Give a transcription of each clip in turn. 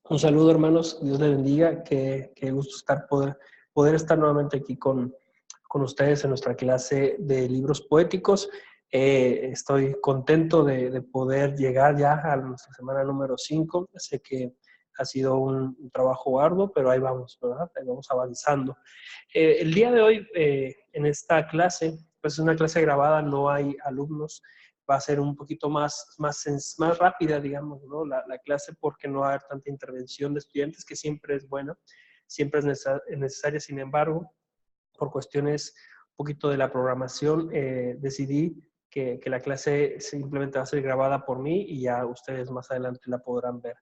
Un saludo, hermanos. Dios les bendiga. Qué gusto poder estar nuevamente aquí con ustedes en nuestra clase de libros poéticos. Estoy contento de poder llegar ya a nuestra semana número 5. Sé que ha sido un trabajo arduo, pero ahí vamos, ¿verdad? Ahí vamos avanzando. El día de hoy, en esta clase, pues es una clase grabada, no hay alumnos. Va a ser un poquito más rápida, digamos, ¿no? La clase, porque no va a haber tanta intervención de estudiantes, que siempre es buena, siempre es necesaria. Sin embargo, por cuestiones un poquito de la programación, decidí que la clase simplemente va a ser grabada por mí y ya ustedes más adelante la podrán ver.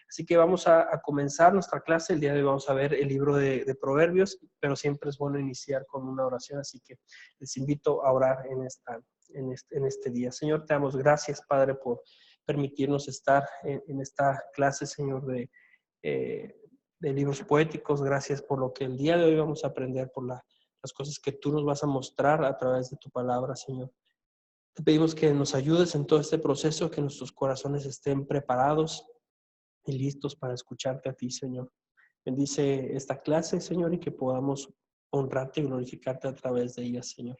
Así que vamos a comenzar nuestra clase. El día de hoy vamos a ver el libro de Proverbios, pero siempre es bueno iniciar con una oración, así que les invito a orar en este día. Señor, te damos gracias, Padre, por permitirnos estar en esta clase, Señor, de libros poéticos. Gracias por lo que el día de hoy vamos a aprender, por las cosas que tú nos vas a mostrar a través de tu palabra, Señor. Te pedimos que nos ayudes en todo este proceso, que nuestros corazones estén preparados y listos para escucharte a ti, Señor. Bendice esta clase, Señor, y que podamos honrarte y glorificarte a través de ella, Señor.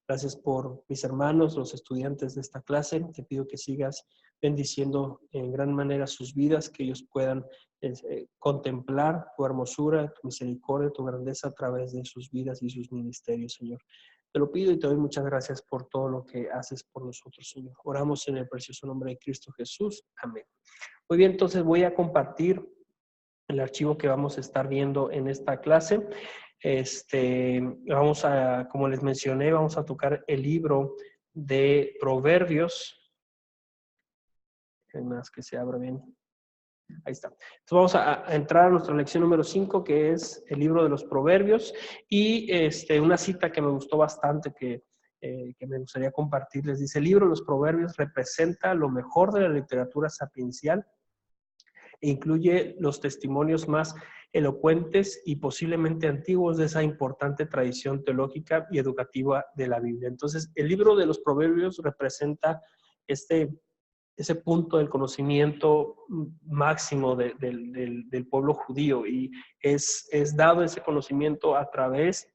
Gracias por mis hermanos, los estudiantes de esta clase. Te pido que sigas bendiciendo en gran manera sus vidas, que ellos puedan contemplar tu hermosura, tu misericordia, tu grandeza a través de sus vidas y sus ministerios, Señor. Te lo pido y te doy muchas gracias por todo lo que haces por nosotros, Señor. Oramos en el precioso nombre de Cristo Jesús. Amén. Muy bien, entonces voy a compartir el archivo que vamos a estar viendo en esta clase. Como les mencioné, vamos a tocar el libro de Proverbios. Más que se abra bien. Ahí está. Entonces vamos a entrar a nuestra lección número 5, que es el libro de los Proverbios. Y una cita que me gustó bastante, que me gustaría compartirles. Dice: el libro de los Proverbios representa lo mejor de la literatura sapiencial e incluye los testimonios más elocuentes y posiblemente antiguos de esa importante tradición teológica y educativa de la Biblia. Entonces, el libro de los Proverbios representa ese punto del conocimiento máximo del pueblo judío, y es dado ese conocimiento a través,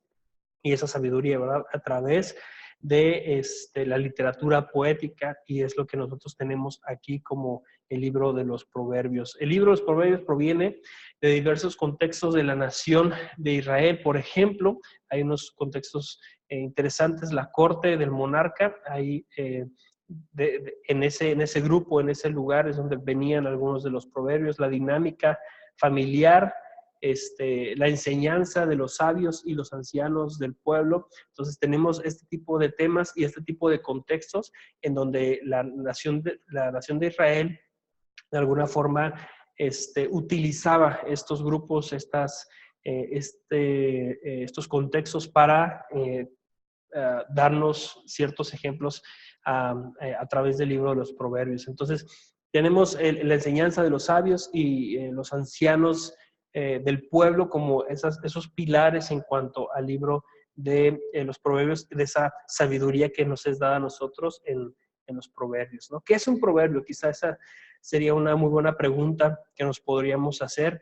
y esa sabiduría, ¿verdad?, a través de la literatura poética, y es lo que nosotros tenemos aquí como el libro de los Proverbios. El libro de los Proverbios proviene de diversos contextos de la nación de Israel. Por ejemplo, hay unos contextos interesantes: la corte del monarca. Ahí en ese grupo, en ese lugar es donde venían algunos de los proverbios. La dinámica familiar, la enseñanza de los sabios y los ancianos del pueblo. Entonces tenemos este tipo de temas y este tipo de contextos en donde la nación de Israel de alguna forma utilizaba estos grupos, estos contextos para darnos ciertos ejemplos a través del libro de los Proverbios. Entonces tenemos la enseñanza de los sabios y los ancianos del pueblo como esos pilares en cuanto al libro de los Proverbios, de esa sabiduría que nos es dada a nosotros en los Proverbios, ¿no? ¿Qué es un proverbio? Quizá esa sería una muy buena pregunta que nos podríamos hacer.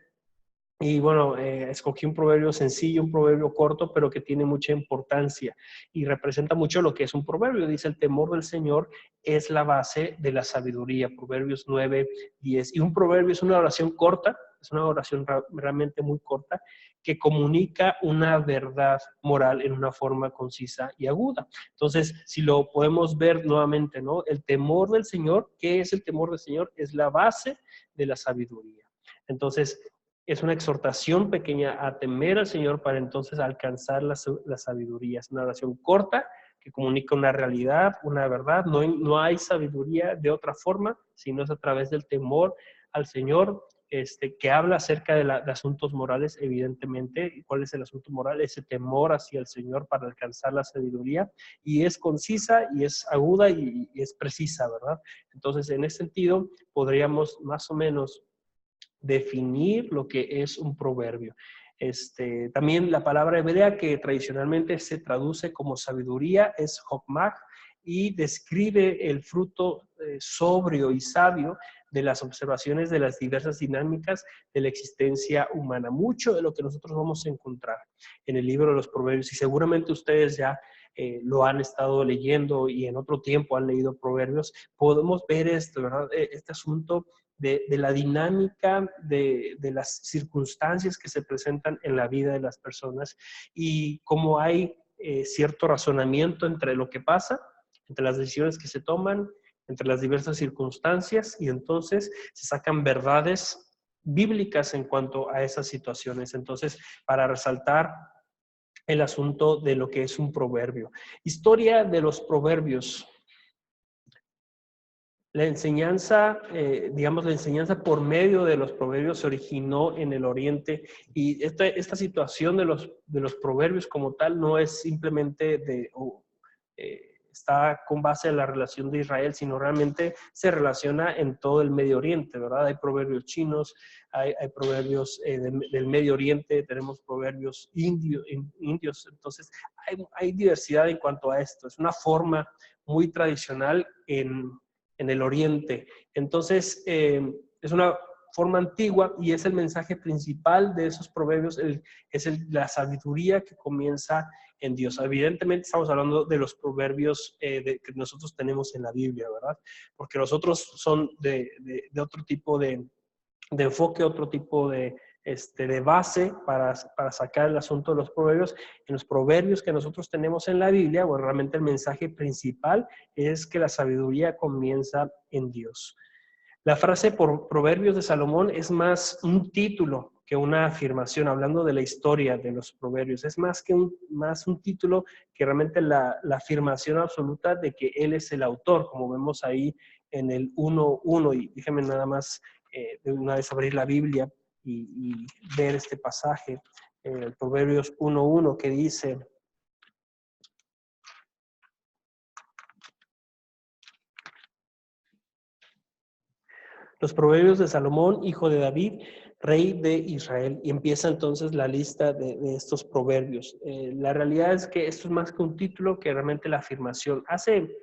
Y bueno, escogí un proverbio sencillo, un proverbio corto, pero que tiene mucha importancia y representa mucho lo que es un proverbio. Dice: el temor del Señor es la base de la sabiduría. Proverbios 9:10. Y un proverbio es una oración corta, es una oración realmente muy corta, que comunica una verdad moral en una forma concisa y aguda. Entonces, si lo podemos ver nuevamente, ¿no? El temor del Señor. ¿Qué es el temor del Señor? Es la base de la sabiduría. Entonces, es una exhortación pequeña a temer al Señor para entonces alcanzar la sabiduría. Es una oración corta que comunica una realidad, una verdad. No hay sabiduría de otra forma, sino es a través del temor al Señor, que habla acerca de asuntos morales, evidentemente. ¿Y cuál es el asunto moral? Ese temor hacia el Señor para alcanzar la sabiduría. Y es concisa, y es aguda, y es precisa, ¿verdad? Entonces, en ese sentido, podríamos más o menos definir lo que es un proverbio. También la palabra hebrea que tradicionalmente se traduce como sabiduría es hokmah, y describe el fruto sobrio y sabio de las observaciones de las diversas dinámicas de la existencia humana. Mucho de lo que nosotros vamos a encontrar en el libro de los Proverbios, y seguramente ustedes ya lo han estado leyendo y en otro tiempo han leído Proverbios, podemos ver esto, ¿verdad? Este asunto de la dinámica de las circunstancias que se presentan en la vida de las personas y cómo hay cierto razonamiento entre lo que pasa, entre las decisiones que se toman, entre las diversas circunstancias, y entonces se sacan verdades bíblicas en cuanto a esas situaciones. Entonces, para resaltar el asunto de lo que es un proverbio. Historia de los proverbios. La enseñanza, digamos, la enseñanza por medio de los proverbios se originó en el Oriente, y esta situación de los proverbios como tal no es simplemente está con base en la relación de Israel, sino realmente se relaciona en todo el Medio Oriente, ¿verdad? Hay proverbios chinos, hay proverbios del Medio Oriente, tenemos proverbios indios, entonces hay diversidad en cuanto a esto. Es una forma muy tradicional en el Oriente. Entonces, es una forma antigua y es el mensaje principal de esos proverbios, la sabiduría que comienza en Dios. Evidentemente estamos hablando de los proverbios que nosotros tenemos en la Biblia, ¿verdad? Porque los otros son de otro tipo de enfoque, otro tipo de base para sacar el asunto de los proverbios. En los proverbios que nosotros tenemos en la Biblia, bueno, realmente el mensaje principal es que la sabiduría comienza en Dios. La frase por Proverbios de Salomón es más un título que una afirmación, hablando de la historia de los proverbios. Es más un título que realmente la afirmación absoluta de que él es el autor, como vemos ahí en el 1:1. Y déjenme nada más de una vez abrir la Biblia y ver este pasaje, Proverbios 1:1, que dice: los proverbios de Salomón, hijo de David, rey de Israel. Y empieza entonces la lista de estos proverbios. La realidad es que esto es más que un título, que realmente la afirmación hace.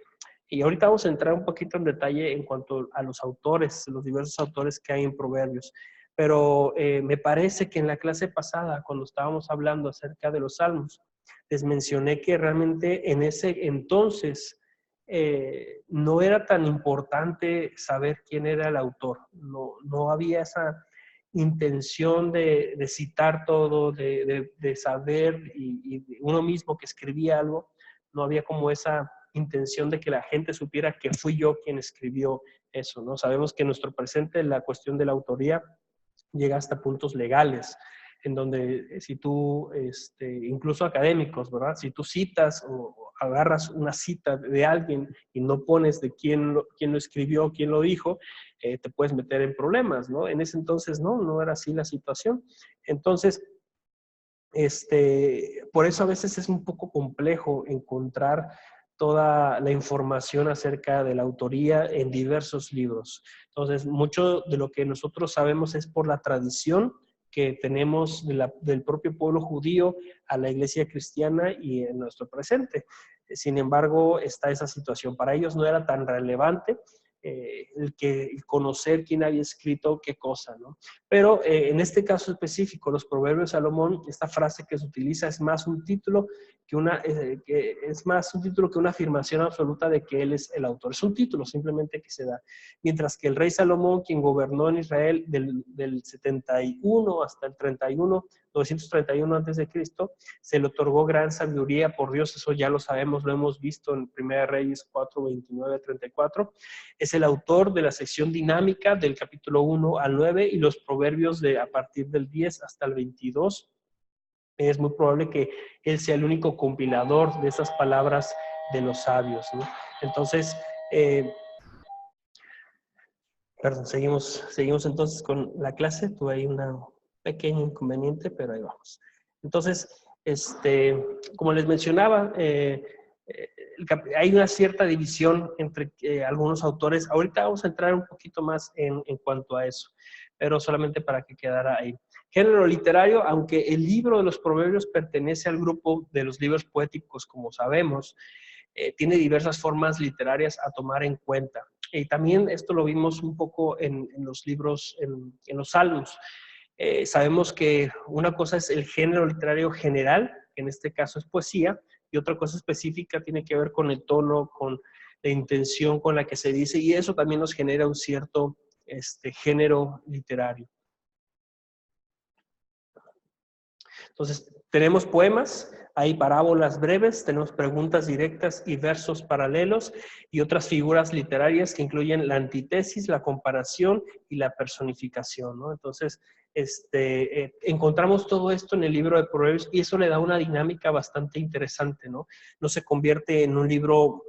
Y ahorita vamos a entrar un poquito en detalle en cuanto a los autores, los diversos autores que hay en Proverbios. Pero me parece que en la clase pasada, cuando estábamos hablando acerca de los salmos, les mencioné que realmente en ese entonces no era tan importante saber quién era el autor. No había esa intención de citar todo, de saber, y uno mismo que escribía algo, no había como esa intención de que la gente supiera que fui yo quien escribió eso, ¿no? Sabemos que en nuestro presente la cuestión de la autoría llega hasta puntos legales, en donde si tú, incluso académicos, ¿verdad? Si tú citas o agarras una cita de alguien y no pones de quién lo escribió, quién lo dijo, te puedes meter en problemas, ¿no? En ese entonces no era así la situación. Entonces, por eso a veces es un poco complejo encontrar toda la información acerca de la autoría en diversos libros. Entonces, mucho de lo que nosotros sabemos es por la tradición que tenemos del propio pueblo judío a la iglesia cristiana y en nuestro presente. Sin embargo, está esa situación. Para ellos no era tan relevante el conocer quién había escrito qué cosa, ¿no? Pero en este caso específico, los proverbios de Salomón, esta frase que se utiliza es más un título que una afirmación absoluta de que él es el autor. Es un título simplemente que se da. Mientras que el rey Salomón, quien gobernó en Israel del 71 hasta el 931 a.C., se le otorgó gran sabiduría por Dios. Eso ya lo sabemos, lo hemos visto en 1 Reyes 4:29-34. Es el autor de la sección dinámica del capítulo 1 al 9 y los proverbios a partir del 10 hasta el 22. Es muy probable que él sea el único compilador de esas palabras de los sabios, ¿no? Entonces, perdón, seguimos entonces con la clase. Tuve ahí un pequeño inconveniente, pero ahí vamos. Entonces, como les mencionaba, hay una cierta división entre algunos autores. Ahorita vamos a entrar un poquito más en cuanto a eso, pero solamente para que quedara ahí. Género literario, aunque el libro de los proverbios pertenece al grupo de los libros poéticos, como sabemos, tiene diversas formas literarias a tomar en cuenta. Y también esto lo vimos un poco en los libros, en los Salmos. Sabemos que una cosa es el género literario general, que en este caso es poesía, y otra cosa específica tiene que ver con el tono, con la intención con la que se dice, y eso también nos genera un cierto género literario. Entonces, tenemos poemas, hay parábolas breves, tenemos preguntas directas y versos paralelos y otras figuras literarias que incluyen la antítesis, la comparación y la personificación, ¿no? Entonces, encontramos todo esto en el libro de Proverbios y eso le da una dinámica bastante interesante, ¿no? No se convierte en un libro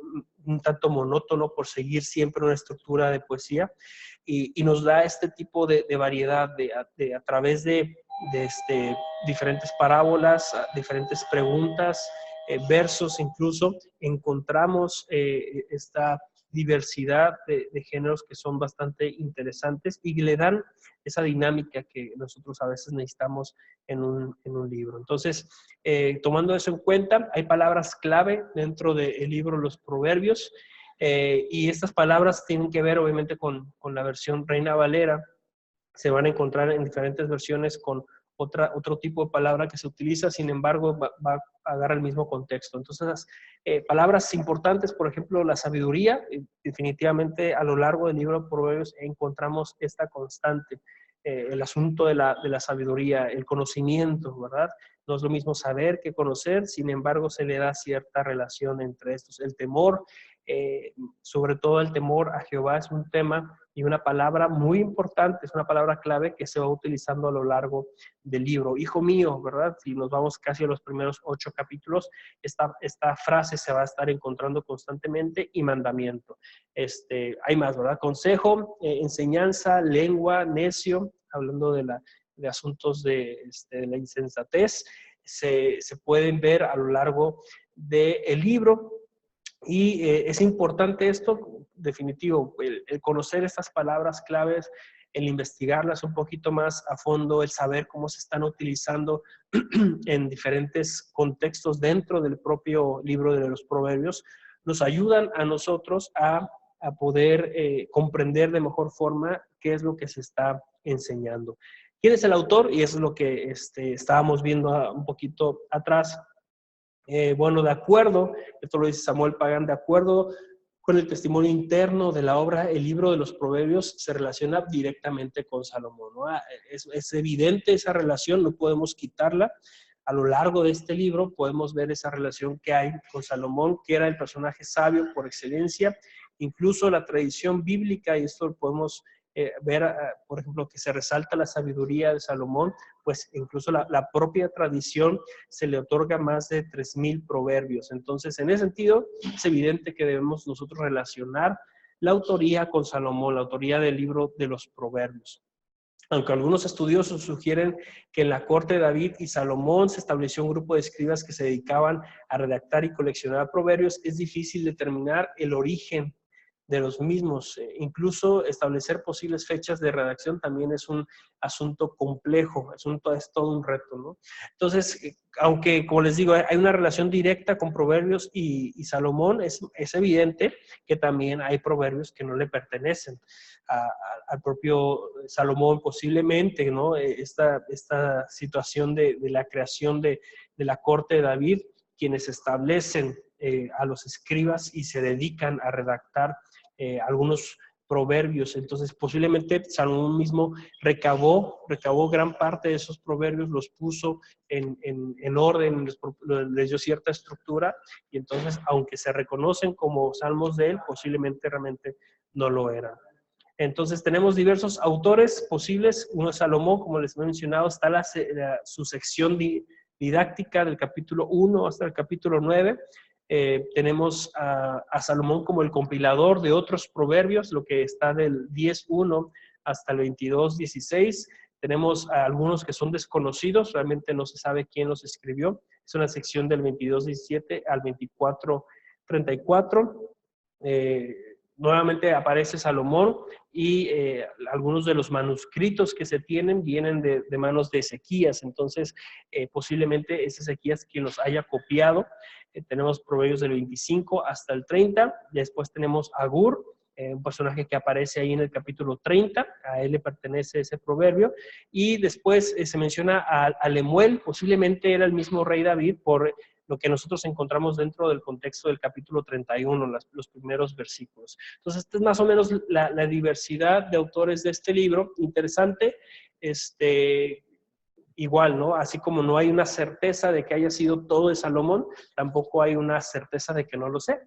un tanto monótono por seguir siempre una estructura de poesía y nos da este tipo de variedad a través de diferentes parábolas, diferentes preguntas, versos incluso, encontramos esta diversidad de géneros que son bastante interesantes y le dan esa dinámica que nosotros a veces necesitamos en un libro. Entonces, tomando eso en cuenta, hay palabras clave dentro del libro Los Proverbios y estas palabras tienen que ver obviamente con la versión Reina Valera. Se van a encontrar en diferentes versiones con otro tipo de palabra que se utiliza, sin embargo, va a agarrar el mismo contexto. Entonces, palabras importantes, por ejemplo, la sabiduría, definitivamente a lo largo del libro de Proverbios encontramos esta constante, el asunto de la sabiduría, el conocimiento, ¿verdad? No es lo mismo saber que conocer, sin embargo, se le da cierta relación entre estos. El temor, sobre todo el temor a Jehová, es un tema y una palabra muy importante, es una palabra clave que se va utilizando a lo largo del libro. Hijo mío, ¿verdad? Si nos vamos casi a los primeros 8 capítulos, esta frase se va a estar encontrando constantemente y mandamiento. Hay más, ¿verdad? Consejo, enseñanza, lengua, necio, hablando de asuntos de la insensatez, se pueden ver a lo largo del libro. Y es importante esto, definitivo, el conocer estas palabras claves, el investigarlas un poquito más a fondo, el saber cómo se están utilizando en diferentes contextos dentro del propio libro de los Proverbios, nos ayudan a nosotros a poder comprender de mejor forma qué es lo que se está enseñando. ¿Quién es el autor? Y eso es lo que estábamos viendo un poquito atrás. Bueno, de acuerdo, esto lo dice Samuel Pagán, de acuerdo con el testimonio interno de la obra, el libro de los Proverbios se relaciona directamente con Salomón, ¿no? Es evidente esa relación, no podemos quitarla. A lo largo de este libro podemos ver esa relación que hay con Salomón, que era el personaje sabio por excelencia. Incluso la tradición bíblica, y esto lo podemos ver, por ejemplo, que se resalta la sabiduría de Salomón, pues incluso la propia tradición se le otorga más de 3,000 proverbios. Entonces, en ese sentido, es evidente que debemos nosotros relacionar la autoría con Salomón, la autoría del libro de los Proverbios. Aunque algunos estudiosos sugieren que en la corte de David y Salomón se estableció un grupo de escribas que se dedicaban a redactar y coleccionar proverbios, es difícil determinar el origen de los mismos. Incluso establecer posibles fechas de redacción también es un asunto complejo, es todo un reto, ¿no? Entonces, aunque, como les digo, hay una relación directa con Proverbios y Salomón, es evidente que también hay proverbios que no le pertenecen al propio Salomón, posiblemente, ¿no? Esta situación de la creación de la corte de David, quienes establecen a los escribas y se dedican a redactar algunos proverbios. Entonces, posiblemente Salomón mismo recabó gran parte de esos proverbios, los puso en orden, les dio cierta estructura, y entonces, aunque se reconocen como salmos de él, posiblemente realmente no lo eran. Entonces, tenemos diversos autores posibles. Uno es Salomón, como les he mencionado, está su sección didáctica del capítulo 1 hasta el capítulo 9. Tenemos a Salomón como el compilador de otros proverbios, lo que está del 10.1 hasta el 22.16. Tenemos a algunos que son desconocidos, realmente no se sabe quién los escribió. Es una sección del 22.17 al 24.34. Nuevamente aparece Salomón y algunos de los manuscritos que se tienen vienen de manos de Ezequías. Entonces, posiblemente es Ezequías quien los haya copiado. Tenemos Proverbios del 25 hasta el 30. Después tenemos Agur, un personaje que aparece ahí en el capítulo 30, a él le pertenece ese proverbio, y después se menciona a Lemuel, posiblemente era el mismo rey David, por lo que nosotros encontramos dentro del contexto del capítulo 31, los primeros versículos. Entonces, esta es más o menos la diversidad de autores de este libro, interesante, igual, ¿no? Así como no hay una certeza de que haya sido todo de Salomón, tampoco hay una certeza de que no lo sé.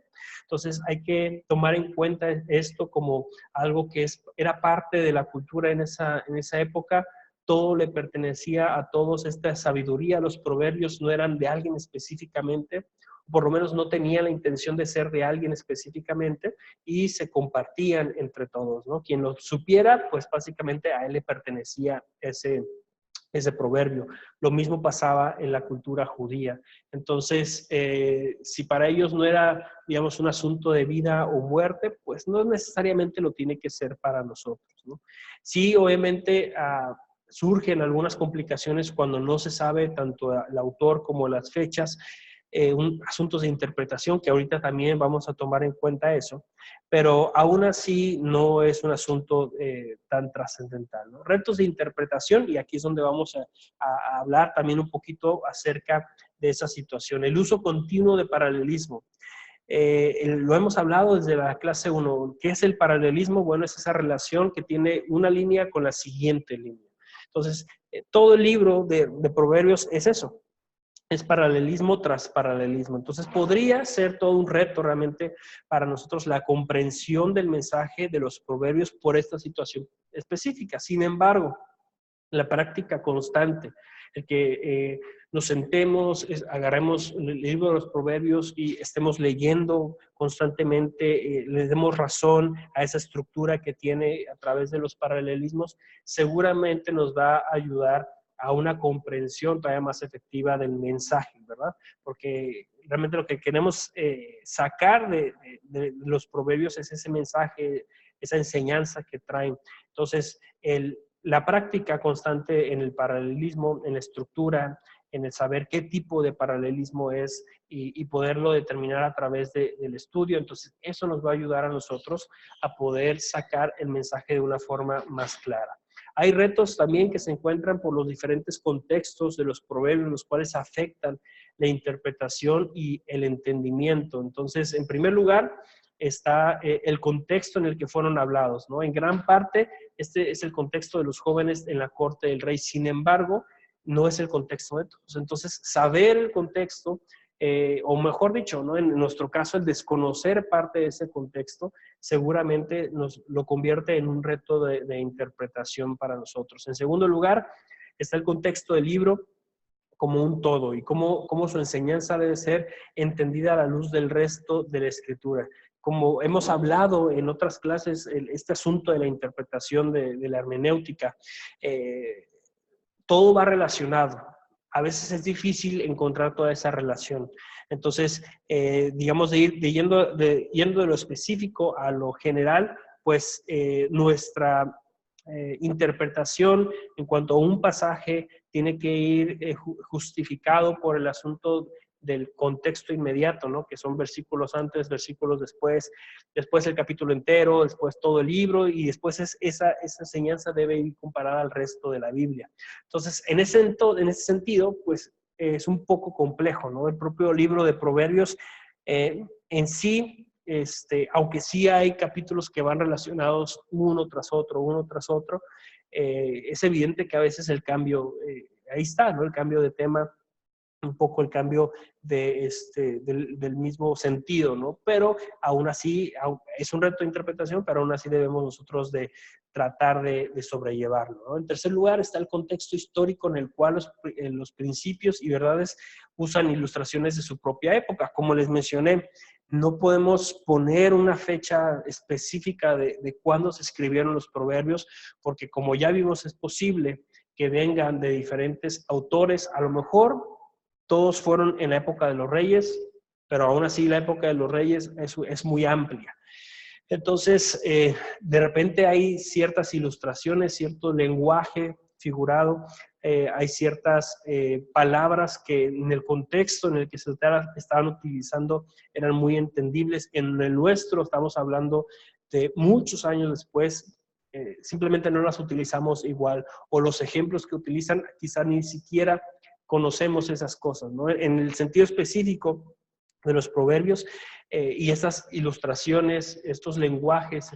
Entonces hay que tomar en cuenta esto como algo que era parte de la cultura en esa época. Todo le pertenecía a todos, esta sabiduría, los proverbios no eran de alguien específicamente, por lo menos no tenían la intención de ser de alguien específicamente, y se compartían entre todos, ¿no? Quien lo supiera, pues básicamente a él le pertenecía ese proverbio. Lo mismo pasaba en la cultura judía. Entonces, si para ellos no era, digamos, un asunto de vida o muerte, pues no necesariamente lo tiene que ser para nosotros, ¿no? Sí, obviamente, surgen algunas complicaciones cuando no se sabe tanto el autor como las fechas, asuntos de interpretación, que ahorita también vamos a tomar en cuenta eso, pero aún así no es un asunto tan trascendental, ¿no? Retos de interpretación, y aquí es donde vamos a hablar también un poquito acerca de esa situación. El uso continuo de paralelismo. Lo hemos hablado desde la clase 1. ¿Qué es el paralelismo? Bueno, es esa relación que tiene una línea con la siguiente línea. Entonces, todo el libro de Proverbios es eso. Es paralelismo tras paralelismo. Entonces podría ser todo un reto realmente para nosotros la comprensión del mensaje de los proverbios por esta situación específica. Sin embargo, la práctica constante, el que nos sentemos, agarremos el libro de los proverbios y estemos leyendo constantemente, le demos razón a esa estructura que tiene a través de los paralelismos, seguramente nos va a ayudar a una comprensión todavía más efectiva del mensaje, ¿verdad? Porque realmente lo que queremos sacar de los proverbios es ese mensaje, esa enseñanza que traen. Entonces, la práctica constante en el paralelismo, en la estructura, en el saber qué tipo de paralelismo es y poderlo determinar a través del estudio. Entonces, eso nos va a ayudar a nosotros a poder sacar el mensaje de una forma más clara. Hay retos también que se encuentran por los diferentes contextos de los proverbios, los cuales afectan la interpretación y el entendimiento. Entonces, en primer lugar, está el contexto en el que fueron hablados, ¿no? En gran parte, este es el contexto de los jóvenes en la corte del rey. Sin embargo, no es el contexto de todos. Entonces, saber el contexto, o mejor dicho, ¿no? En nuestro caso, el desconocer parte de ese contexto, seguramente nos lo convierte en un reto de interpretación para nosotros. En segundo lugar, está el contexto del libro como un todo y cómo su enseñanza debe ser entendida a la luz del resto de la escritura. Como hemos hablado en otras clases, este asunto de la interpretación de la hermenéutica, todo va relacionado. A veces es difícil encontrar toda esa relación. Entonces, digamos, yendo de lo específico a lo general, pues nuestra interpretación en cuanto a un pasaje tiene que ir justificado por el asunto del contexto inmediato, ¿no? Que son versículos antes, versículos después el capítulo entero, después todo el libro, y después esa enseñanza debe ir comparada al resto de la Biblia. Entonces, en ese sentido, pues es un poco complejo, ¿no? El propio libro de Proverbios en sí, aunque sí hay capítulos que van relacionados uno tras otro, es evidente que a veces el cambio, ahí está, ¿no? El cambio de tema, un poco el cambio del mismo sentido, ¿no? Pero aún así, es un reto de interpretación, pero aún así debemos nosotros de tratar de sobrellevarlo, ¿no? En tercer lugar está el contexto histórico en el cual los principios y verdades usan ilustraciones de su propia época. Como les mencioné, no podemos poner una fecha específica de cuándo se escribieron los proverbios, porque como ya vimos, es posible que vengan de diferentes autores. A lo mejor todos fueron en la época de los reyes, pero aún así la época de los reyes es muy amplia. Entonces, de repente hay ciertas ilustraciones, cierto lenguaje figurado, hay ciertas palabras que en el contexto en el que se estaban utilizando eran muy entendibles. En el nuestro estamos hablando de muchos años después, simplemente no las utilizamos igual, o los ejemplos que utilizan quizá ni siquiera conocemos esas cosas, ¿no? En el sentido específico de los proverbios y estas ilustraciones, estos lenguajes,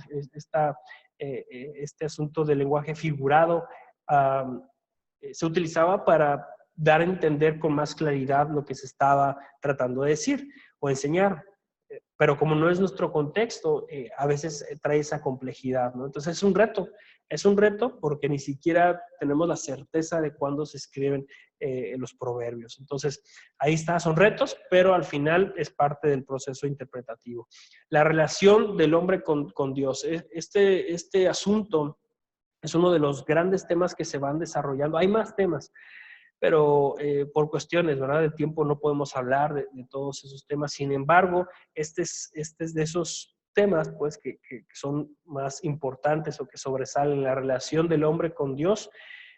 este asunto del lenguaje figurado, se utilizaba para dar a entender con más claridad lo que se estaba tratando de decir o enseñar. Pero como no es nuestro contexto, a veces trae esa complejidad, ¿no? Entonces es un reto porque ni siquiera tenemos la certeza de cuándo se escriben los proverbios. Entonces, ahí está, son retos, pero al final es parte del proceso interpretativo. La relación del hombre con Dios. Este asunto es uno de los grandes temas que se van desarrollando. Hay más temas, pero por cuestiones, ¿verdad?, de tiempo no podemos hablar de todos esos temas. Sin embargo, este es de esos temas, pues, que son más importantes o que sobresalen la relación del hombre con Dios,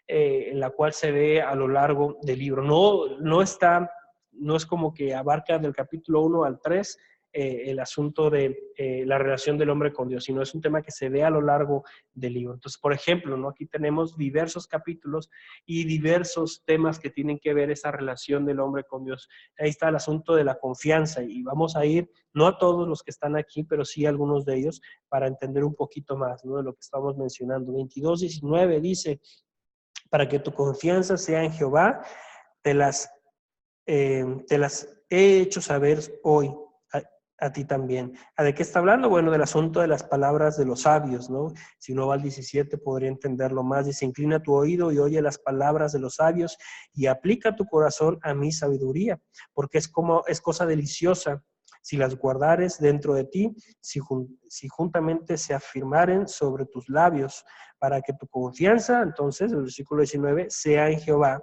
en la cual se ve a lo largo del libro. No es como que abarca del capítulo 1 al 3 el asunto de la relación del hombre con Dios, sino es un tema que se ve a lo largo del libro. Entonces, por ejemplo, ¿no?, aquí tenemos diversos capítulos y diversos temas que tienen que ver esa relación del hombre con Dios. Ahí está el asunto de la confianza y vamos a ir, no a todos los que están aquí, pero sí a algunos de ellos para entender un poquito más, ¿no?, de lo que estamos mencionando. 22:19 dice: para que tu confianza sea en Jehová, te las he hecho saber hoy a ti también. ¿De qué está hablando? Bueno, del asunto de las palabras de los sabios, ¿no? Si uno va al 17 podría entenderlo más. Dice: inclina tu oído y oye las palabras de los sabios y aplica tu corazón a mi sabiduría, porque es cosa deliciosa si las guardares dentro de ti, si juntamente se afirmaren sobre tus labios, para que tu confianza, entonces, el versículo 19, sea en Jehová,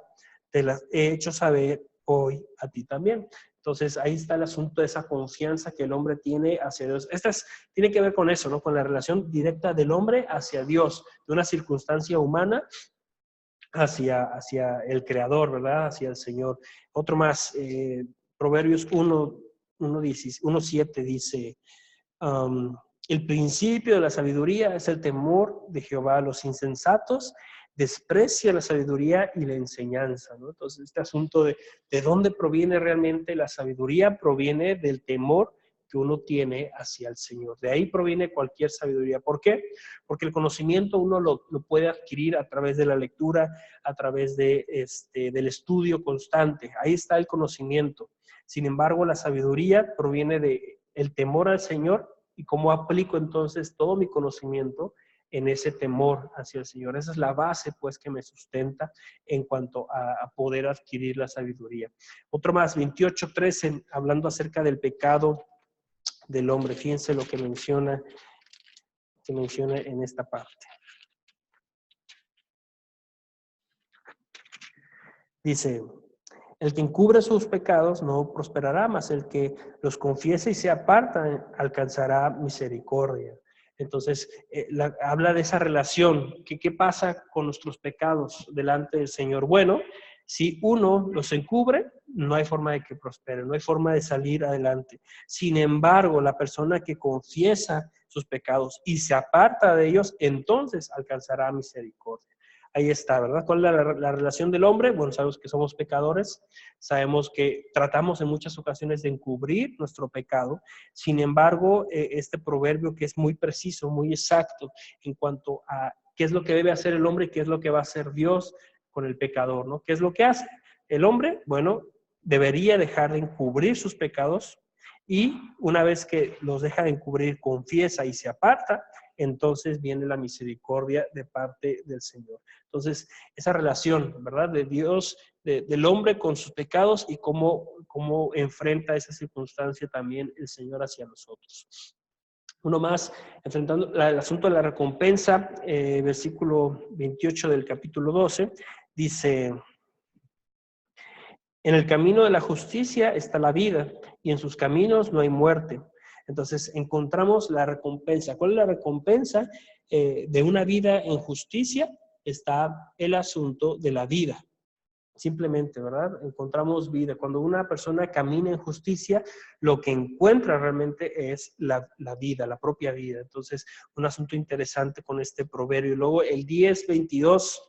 te las he hecho saber hoy a ti también. Entonces, ahí está el asunto de esa confianza que el hombre tiene hacia Dios. Tiene que ver con eso, ¿no?, con la relación directa del hombre hacia Dios, de una circunstancia humana hacia el Creador, ¿verdad?, hacia el Señor. Otro más, Proverbios 1:7 dice: el principio de la sabiduría es el temor de Jehová. Los insensatos desprecian la sabiduría y la enseñanza, ¿no? Entonces, este asunto de dónde proviene realmente la sabiduría, proviene del temor que uno tiene hacia el Señor. De ahí proviene cualquier sabiduría. ¿Por qué? Porque el conocimiento uno lo puede adquirir a través de la lectura, a través del estudio constante. Ahí está el conocimiento. Sin embargo, la sabiduría proviene del temor al Señor y cómo aplico entonces todo mi conocimiento en ese temor hacia el Señor. Esa es la base, pues, que me sustenta en cuanto a poder adquirir la sabiduría. Otro más, 28:13, hablando acerca del pecado del hombre. Fíjense lo que menciona en esta parte. Dice: el que encubre sus pecados no prosperará, mas el que los confiese y se aparta alcanzará misericordia. Entonces, habla de esa relación. ¿Qué pasa con nuestros pecados delante del Señor? Bueno, si uno los encubre, no hay forma de que prospere, no hay forma de salir adelante. Sin embargo, la persona que confiesa sus pecados y se aparta de ellos, entonces alcanzará misericordia. Ahí está, ¿verdad? ¿Cuál es la relación del hombre? Bueno, sabemos que somos pecadores, sabemos que tratamos en muchas ocasiones de encubrir nuestro pecado. Sin embargo, este proverbio que es muy preciso, muy exacto en cuanto a qué es lo que debe hacer el hombre y qué es lo que va a hacer Dios con el pecador, ¿no? ¿Qué es lo que hace el hombre? Bueno, debería dejar de encubrir sus pecados y una vez que los deja de encubrir, confiesa y se aparta, entonces viene la misericordia de parte del Señor. Entonces, esa relación, ¿verdad?, de Dios, del hombre con sus pecados y cómo enfrenta esa circunstancia también el Señor hacia nosotros. Uno más, enfrentando el asunto de la recompensa, versículo 28 del capítulo 12, dice: en el camino de la justicia está la vida, y en sus caminos no hay muerte. Entonces, encontramos la recompensa. ¿Cuál es la recompensa de una vida en justicia? Está el asunto de la vida. simplemente, ¿verdad? Encontramos vida. Cuando una persona camina en justicia, lo que encuentra realmente es la vida, la propia vida. Entonces, un asunto interesante con este proverbio. Y luego el 10:22.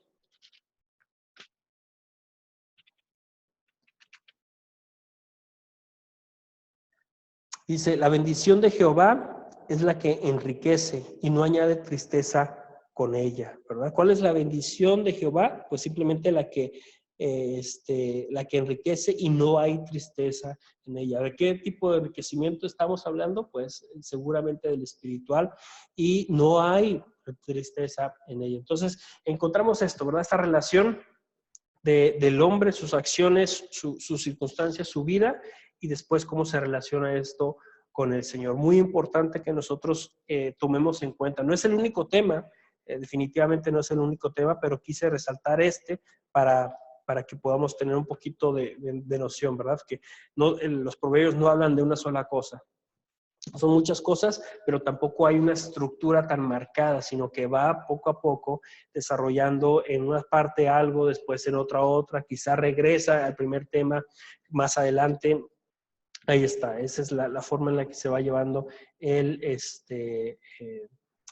Dice, la bendición de Jehová es la que enriquece y no añade tristeza con ella, ¿verdad? ¿Cuál es la bendición de Jehová? Pues simplemente la que enriquece y no hay tristeza en ella. ¿De qué tipo de enriquecimiento estamos hablando? Pues seguramente del espiritual, y no hay tristeza en ella. Entonces, encontramos esto, ¿verdad? Esta relación del hombre, sus acciones, sus circunstancias, su vida, y después cómo se relaciona esto con el Señor. Muy importante que nosotros tomemos en cuenta. No es el único tema, definitivamente no es el único tema, pero quise resaltar para que podamos tener un poquito de noción, ¿verdad? Que no, los proverbios no hablan de una sola cosa. Son muchas cosas, pero tampoco hay una estructura tan marcada, sino que va poco a poco desarrollando en una parte algo, después en otra, quizá regresa al primer tema más adelante. Ahí está, esa es la forma en la que se va llevando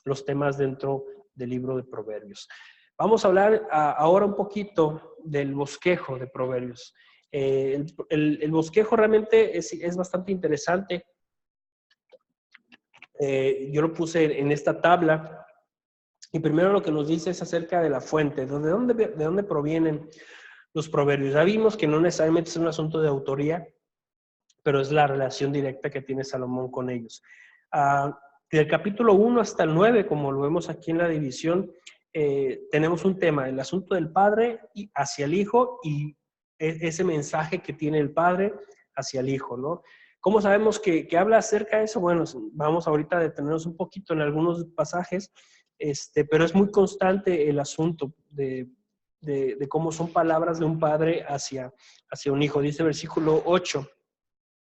los temas dentro del libro de Proverbios. Vamos a hablar ahora un poquito del bosquejo de Proverbios. El bosquejo realmente es bastante interesante. Yo lo puse en esta tabla, y primero lo que nos dice es acerca de la fuente, de dónde provienen los proverbios. Ya vimos que no necesariamente es un asunto de autoría, pero es la relación directa que tiene Salomón con ellos. Del capítulo 1 hasta el 9, como lo vemos aquí en la división, tenemos un tema, el asunto del padre hacia el hijo, y ese mensaje que tiene el padre hacia el hijo, ¿no? ¿Cómo sabemos que habla acerca de eso? Bueno, vamos ahorita a detenernos un poquito en algunos pasajes, pero es muy constante el asunto de cómo son palabras de un padre hacia un hijo. Dice el versículo 8,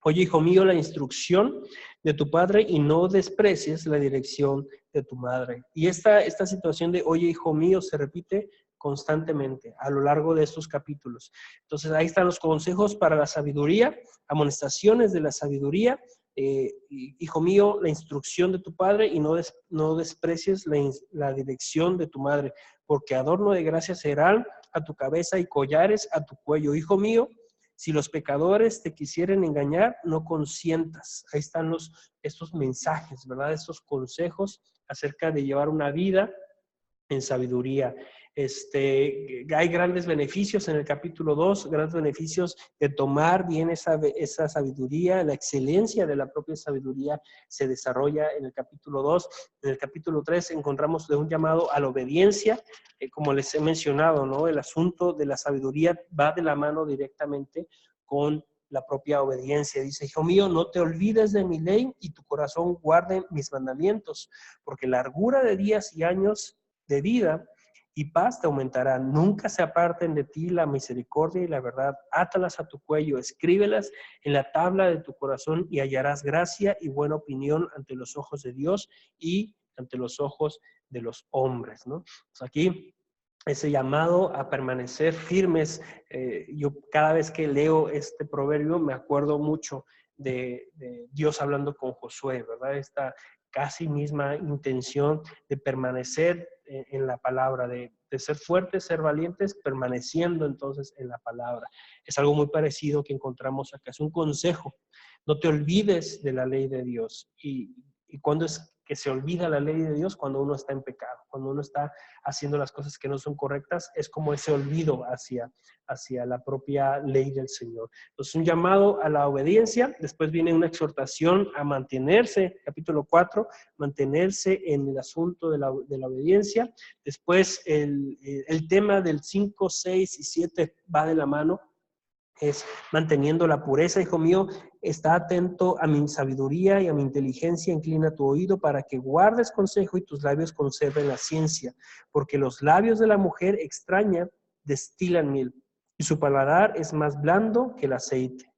oye, hijo mío, la instrucción de tu padre y no desprecies la dirección de tu madre. Y esta situación de, oye, hijo mío, se repite constantemente a lo largo de estos capítulos. Entonces, ahí están los consejos para la sabiduría, amonestaciones de la sabiduría. Hijo mío, la instrucción de tu padre y no desprecies la dirección de tu madre, porque adorno de gracia serán a tu cabeza y collares a tu cuello. Hijo mío, si los pecadores te quisieren engañar, no consientas. Ahí están estos mensajes, ¿verdad? Estos consejos acerca de llevar una vida en sabiduría. Hay grandes beneficios en el capítulo 2, grandes beneficios de tomar bien esa sabiduría. La excelencia de la propia sabiduría se desarrolla en el capítulo 2. En el capítulo 3 encontramos de un llamado a la obediencia. Como les he mencionado, ¿no? El asunto de la sabiduría va de la mano directamente con la propia obediencia. Dice, hijo mío, no te olvides de mi ley y tu corazón guarde mis mandamientos, porque largura de días y años de vida y paz te aumentarán. Nunca se aparten de ti la misericordia y la verdad. Átalas a tu cuello, escríbelas en la tabla de tu corazón, y hallarás gracia y buena opinión ante los ojos de Dios y ante los ojos de los hombres, ¿no? Pues aquí ese llamado a permanecer firmes. Yo cada vez que leo este proverbio me acuerdo mucho de Dios hablando con Josué, ¿verdad? Esta casi misma intención de permanecer en la palabra, de ser fuertes, ser valientes, permaneciendo entonces en la palabra. Es algo muy parecido que encontramos acá. Es un consejo. No te olvides de la ley de Dios. ¿Y cuándo es que se olvida la ley de Dios? Cuando uno está en pecado, cuando uno está haciendo las cosas que no son correctas. Es como ese olvido hacia la propia ley del Señor. Entonces, un llamado a la obediencia. Después viene una exhortación a mantenerse, capítulo 4, mantenerse en el asunto de la obediencia. Después, el tema del 5, 6 y 7 va de la mano. Es manteniendo la pureza. Hijo mío, está atento a mi sabiduría y a mi inteligencia, inclina tu oído para que guardes consejo y tus labios conserven la ciencia, porque los labios de la mujer extraña destilan miel, y su paladar es más blando que el aceite,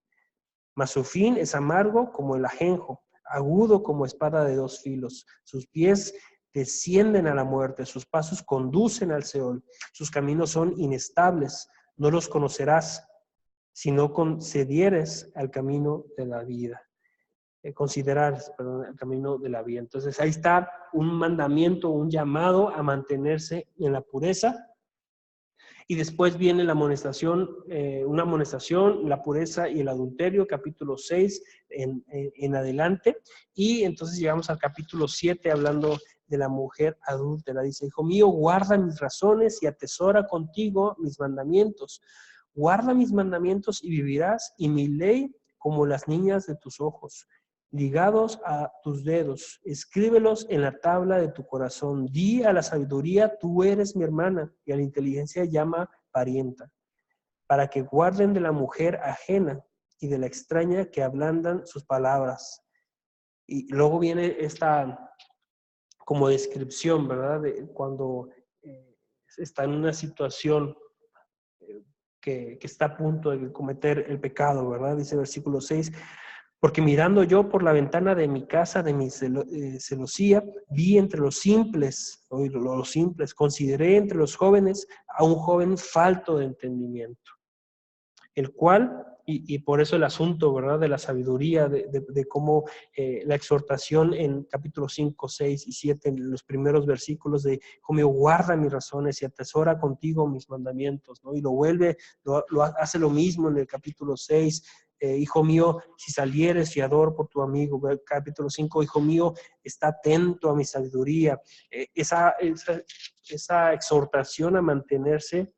mas su fin es amargo como el ajenjo, agudo como espada de dos filos. Sus pies descienden a la muerte, sus pasos conducen al Seol, sus caminos son inestables. no los conocerás si no concedieres al camino de la vida. Considerar, perdón, el camino de la vida. Entonces ahí está un mandamiento, un llamado a mantenerse en la pureza. Y después viene la amonestación, una amonestación, la pureza y el adulterio, capítulo 6 en adelante. Y entonces llegamos al capítulo 7 hablando de la mujer adúltera. Dice, hijo mío, guarda mis razones y atesora contigo mis mandamientos. Guarda mis mandamientos y vivirás, y mi ley como las niñas de tus ojos, ligados a tus dedos. Escríbelos en la tabla de tu corazón. Di a la sabiduría, tú eres mi hermana, y a la inteligencia llama parienta, para que guarden de la mujer ajena y de la extraña que ablandan sus palabras. Y luego viene esta como descripción, ¿verdad? De cuando está en una situación que está a punto de cometer el pecado, ¿verdad? Dice el versículo 6, porque mirando yo por la ventana de mi casa, de mi celosía, vi entre los simples, consideré entre los jóvenes a un joven falto de entendimiento, el cual, y por eso el asunto, ¿verdad?, de la sabiduría, de cómo la exhortación en capítulos 5, 6 y 7, en los primeros versículos de cómo guarda mis razones y atesora contigo mis mandamientos, ¿no? Y lo hace lo mismo en el capítulo 6, hijo mío, si salieres fiador por tu amigo, capítulo 5, hijo mío, está atento a mi sabiduría. Esa exhortación a mantenerse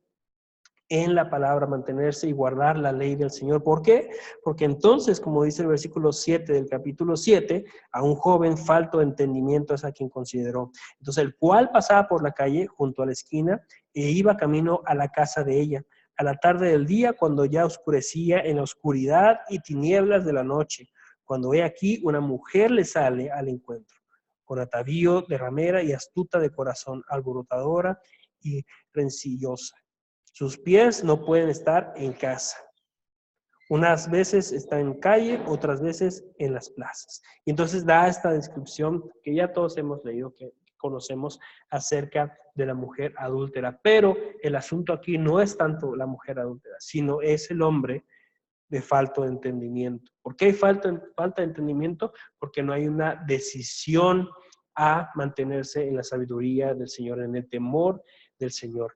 en la palabra, mantenerse y guardar la ley del Señor. ¿Por qué? Porque entonces, como dice el versículo 7 del capítulo 7, a un joven falto de entendimiento es a quien consideró. Entonces, el cual pasaba por la calle junto a la esquina e iba camino a la casa de ella, a la tarde del día, cuando ya oscurecía en la oscuridad y tinieblas de la noche, cuando he aquí una mujer le sale al encuentro, con atavío de ramera y astuta de corazón, alborotadora y rencillosa. Sus pies no pueden estar en casa. Unas veces está en calle, otras veces en las plazas. Y entonces da esta descripción que ya todos hemos leído, que conocemos acerca de la mujer adúltera. Pero el asunto aquí no es tanto la mujer adúltera, sino es el hombre de falta de entendimiento. ¿Por qué hay falta de entendimiento? Porque no hay una decisión a mantenerse en la sabiduría del Señor, en el temor del Señor.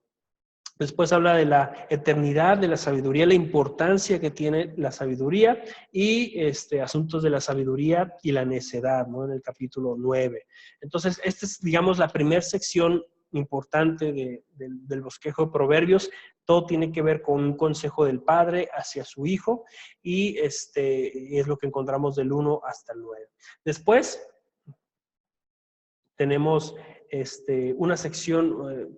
Después habla de la eternidad de la sabiduría, la importancia que tiene la sabiduría y asuntos de la sabiduría y la necedad, ¿no? En el capítulo 9. Entonces, esta es, digamos, la primera sección importante del bosquejo de Proverbios. Todo tiene que ver con un consejo del padre hacia su hijo y es lo que encontramos del 1 hasta el 9. Después tenemos una sección,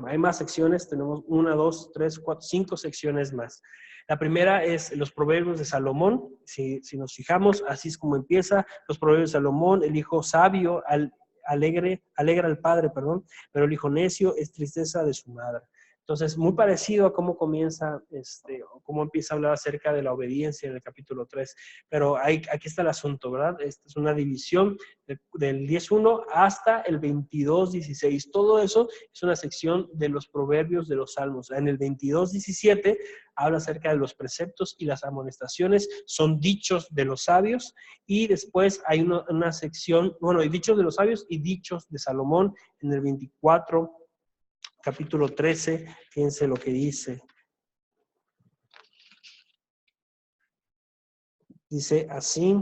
hay más secciones, tenemos 1, 2, 3, 4, 5 secciones más. La primera es los proverbios de Salomón. Si nos fijamos, así es como empieza los proverbios de Salomón. El hijo sabio alegra al padre, pero el hijo necio es tristeza de su madre. Entonces, muy parecido a cómo comienza, cómo empieza a hablar acerca de la obediencia en el capítulo 3. Pero aquí está el asunto, ¿verdad? Esta es una división del 10.1 hasta el 22.16. Todo eso es una sección de los proverbios de los salmos. En el 22.17 habla acerca de los preceptos y las amonestaciones, son dichos de los sabios, y después hay una sección, hay dichos de los sabios y dichos de Salomón en el 24, capítulo 13, fíjense lo que dice. Dice así: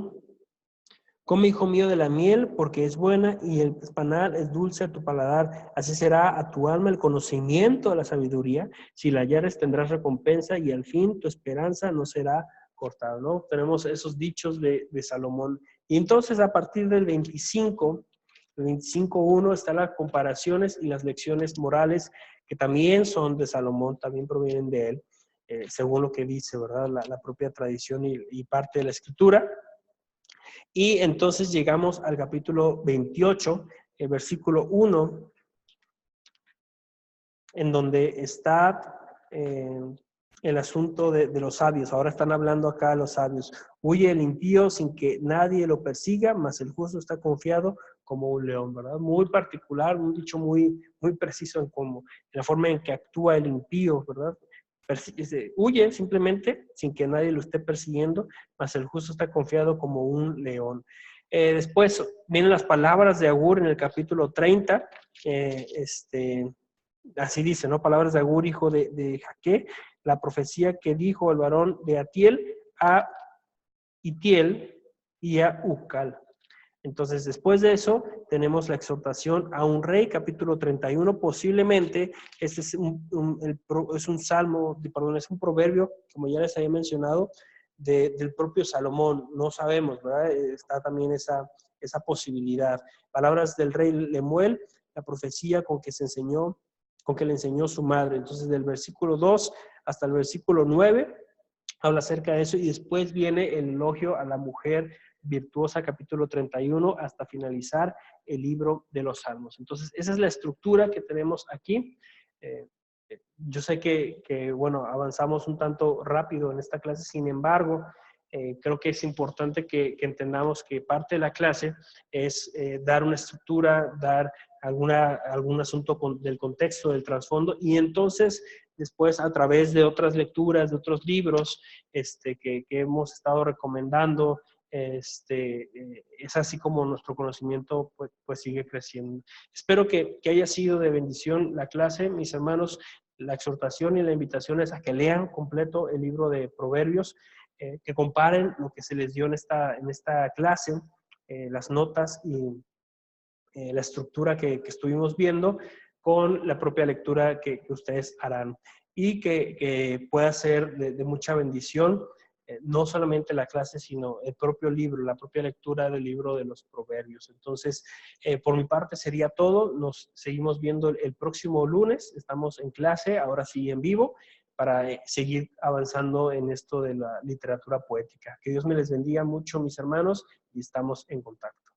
come, hijo mío, de la miel, porque es buena, y el panal es dulce a tu paladar. Así será a tu alma el conocimiento de la sabiduría. Si la hallares, tendrás recompensa, y al fin tu esperanza no será cortada, ¿no? Tenemos esos dichos de Salomón. Y entonces, a partir del 25.1 están las comparaciones y las lecciones morales, que también son de Salomón, también provienen de él, según lo que dice, ¿verdad? La propia tradición y parte de la escritura. Y entonces llegamos al capítulo 28, el versículo 1, en donde está el asunto de los sabios. Ahora están hablando acá de los sabios. Huye el impío sin que nadie lo persiga, mas el justo está confiado como un león, ¿verdad? Muy particular, un dicho muy, muy preciso en la forma en que actúa el impío, ¿verdad? huye simplemente sin que nadie lo esté persiguiendo, mas el justo está confiado como un león. Después vienen las palabras de Agur en el capítulo 30, así dice, ¿no? Palabras de Agur, hijo de Jaque, la profecía que dijo el varón de Atiel a Itiel y a Ucal. Entonces, después de eso, tenemos la exhortación a un rey, capítulo 31, posiblemente, este es un salmo, perdón, es un proverbio, como ya les había mencionado, del propio Salomón, no sabemos, ¿verdad? Está también esa posibilidad. Palabras del rey Lemuel, la profecía con que le enseñó su madre. Entonces, del versículo 2 hasta el versículo 9, habla acerca de eso, y después viene el elogio a la mujer virtuosa, capítulo 31, hasta finalizar el libro de los Salmos. Entonces, esa es la estructura que tenemos aquí. Yo sé que, bueno, avanzamos un tanto rápido en esta clase, sin embargo, creo que es importante que entendamos que parte de la clase es dar una estructura, dar algún asunto del contexto, del trasfondo, y entonces después a través de otras lecturas, de otros libros que hemos estado recomendando, es así como nuestro conocimiento pues sigue creciendo. Espero que haya sido de bendición la clase, mis hermanos. La exhortación y la invitación es a que lean completo el libro de Proverbios, que comparen lo que se les dio en esta clase, las notas y la estructura que estuvimos viendo con la propia lectura que ustedes harán, y que pueda ser de mucha bendición, no solamente la clase, sino el propio libro, la propia lectura del libro de los Proverbios. Entonces, por mi parte sería todo. Nos seguimos viendo el próximo lunes. Estamos en clase, ahora sí en vivo, para seguir avanzando en esto de la literatura poética. Que Dios me les bendiga mucho, mis hermanos, y estamos en contacto.